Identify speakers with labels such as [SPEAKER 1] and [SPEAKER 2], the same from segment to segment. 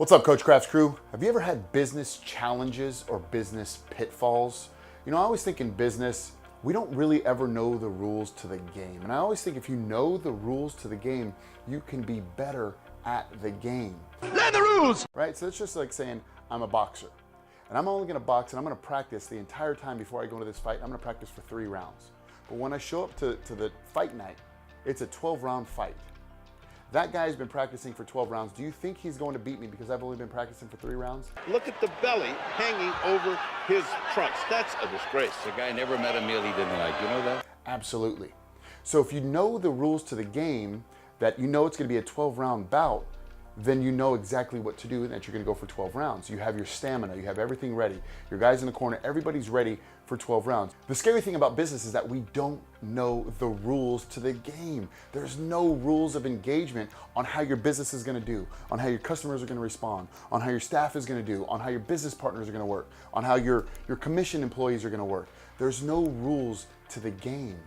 [SPEAKER 1] What's up, Coach Crafts crew? Have you ever had business challenges or business pitfalls? You know, I always think in business, we don't really ever know the rules to the game. And I always think if you know the rules to the game, you can be better at the game.
[SPEAKER 2] Learn the rules!
[SPEAKER 1] Right? So it's just like saying, I'm a boxer. And I'm only gonna box and I'm gonna practice the entire time before I go into this fight. I'm gonna practice for 3 rounds. But when I show up to the fight night, it's a 12-round fight. That guy's been practicing for 12 rounds. Do you think he's going to beat me because I've only been practicing for 3 rounds?
[SPEAKER 2] Look at the belly hanging over his trunks. That's a disgrace.
[SPEAKER 3] The guy never met a meal he didn't like. You know that?
[SPEAKER 1] Absolutely. So if you know the rules to the game, that you know it's going to be a 12-round bout, then you know exactly what to do and that you're going to go for 12 rounds. You have your stamina, you have everything ready. Your guys in the corner, everybody's ready for 12 rounds. The scary thing about business is that we don't know the rules to the game. There's no rules of engagement on how your business is going to do, on how your customers are going to respond, on how your staff is going to do, on how your business partners are going to work, on how your commission employees are going to work. There's no rules to the game.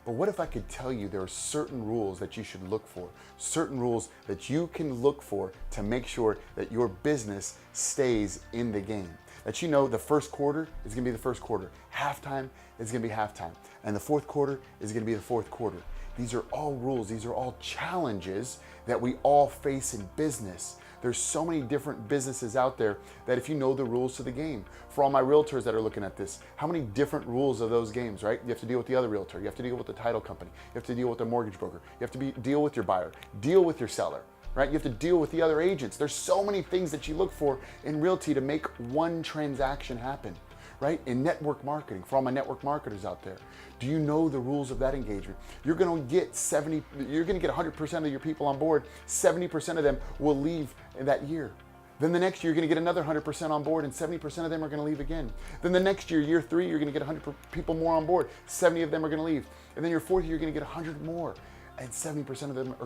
[SPEAKER 1] But what if I could tell you there are certain rules that you should look for, certain rules that you can look for to make sure that your business stays in the game? That you know the first quarter is gonna be the first quarter, halftime is gonna be halftime, and the fourth quarter is gonna be the fourth quarter. These are all rules, these are all challenges that we all face in business. There's so many different businesses out there that if you know the rules to the game, for all my realtors that are looking at this, how many different rules of those games, right? You have to deal with the other realtor, you have to deal with the title company, you have to deal with the mortgage broker, you have to deal with your buyer, deal with your seller, right? You have to deal with the other agents. There's so many things that you look for in realty to make one transaction happen, right? In network marketing, for all my network marketers out there, do you know the rules of that engagement? You're gonna get 100% of your people on board, 70% of them will leave in that year. Then the next year, you're gonna get another 100% on board and 70% of them are gonna leave again. Then the next year, year 3, you're gonna get 100 people more on board, 70 of them are gonna leave. And then your 4th year, you're gonna get 100 more and 70% of them are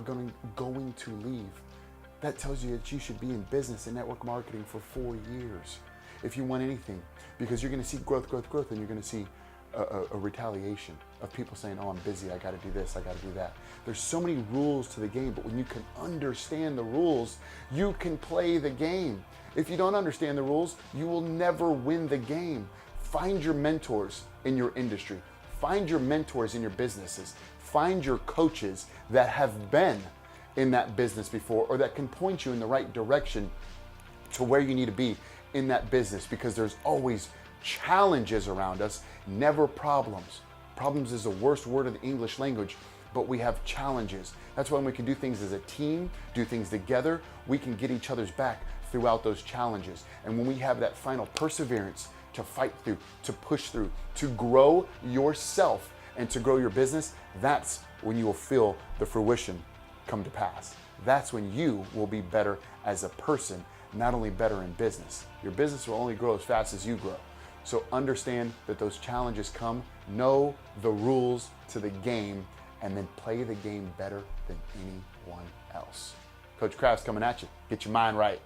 [SPEAKER 1] going to leave. That tells you that you should be in business and network marketing for 4 years if you want anything, because you're gonna see growth, and you're gonna see a retaliation of people saying, oh, I'm busy, I gotta do this, I gotta do that. There's so many rules to the game, but when you can understand the rules, you can play the game. If you don't understand the rules, you will never win the game. Find your mentors in your industry. Find your mentors in your businesses. Find your coaches that have been in that business before or that can point you in the right direction to where you need to be in that business, because there's always challenges around us, never problems. Problems is the worst word of the English language, but we have challenges. That's when we can do things as a team, do things together, we can get each other's back throughout those challenges. And when we have that final perseverance to fight through, to push through, to grow yourself and to grow your business, that's when you will feel the fruition come to pass. That's when you will be better as a person, not only better in business. Your business will only grow as fast as you grow. So understand that those challenges come, know the rules to the game, and then play the game better than anyone else. Coach Crafts coming at you. Get your mind right.